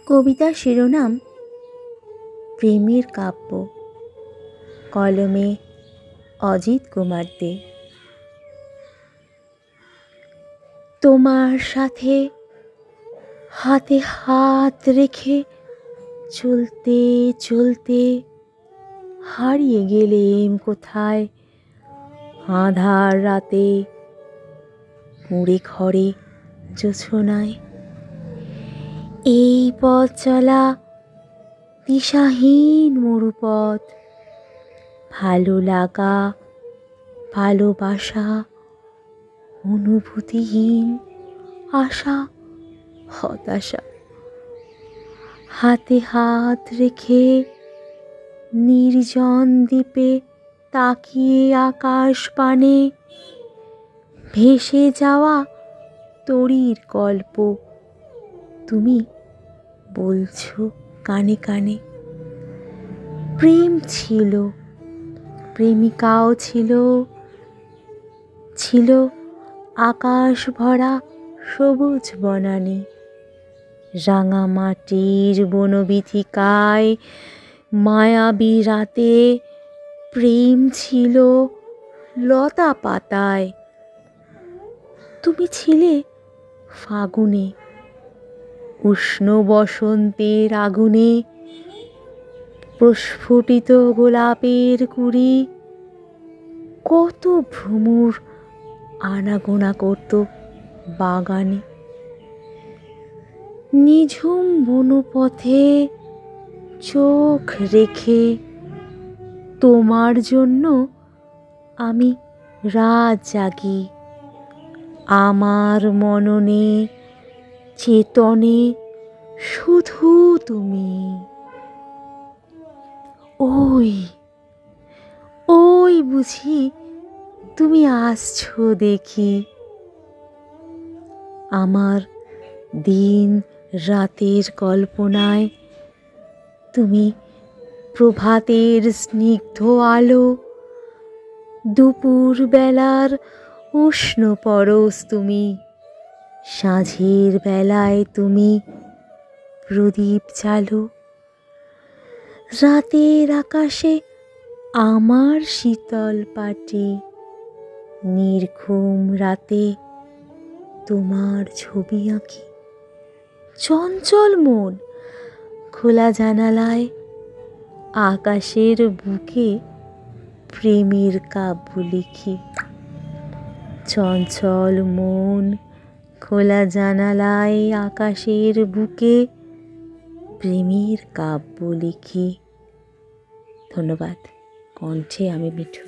কবিতা শিরোনাম প্রেমের কাব্য, কলমে অজিত কুমার দে। তোমার সাথে হাতে হাত রেখে চলতে চলতে হারিয়ে গেলেম কোথায় আঁধার রাতে, কুঁড়ে ঘরে জোছনায়। এই পথ চলা দিশাহীন মরুপথ, ভালো লাগা ভালোবাসা অনুভূতিহীন আশা হতাশা। হাতে হাত রেখে নির্জন দ্বীপে তাকিয়ে আকাশ পানে, ভেসে যাওয়া তরীর গল্প তুমি বলছো কানে কানে। প্রেম ছিল, প্রেমিকাও ছিল, ছিল আকাশ ভরা সবুজ বনানী। রাঙামাটির বনবিথিকায় মায়াবী রাতে প্রেম ছিল লতা পাতায়। তুমি ছিলে ফাগুনে, উষ্ণ বসন্তের আগুনে, প্রস্ফুটিত গোলাপের কুড়ি। কত ভ্রমর আনাগোনা করত বাগানে। নিঝুম বনপথে চোখ রেখে তোমার জন্য আমি রাত জাগি। আমার মননে চেতনে শুধু তুমি। ওই ওই বুঝি তুমি আসছো দেখি। আমার দিন রাতের কল্পনায় তুমি প্রভাতের স্নিগ্ধ আলো, দুপুর বেলার উষ্ণ পরশ তুমি, সাঁঝের বেলায় তুমি প্রদীপ জ্বালো। রাতের আকাশে আমার শীতল পাটি, নির্ঘুম রাতে তোমার ছবি আঁকি। চঞ্চল মন খোলা জানালায়, আকাশের বুকে প্রেমের কাব্য লিখি। চঞ্চল মন খোলা জানালায়, আকাশের বুকে প্রেমের কাব্য লিখি। ধন্যবাদ। কণ্ঠে আমি মিঠু।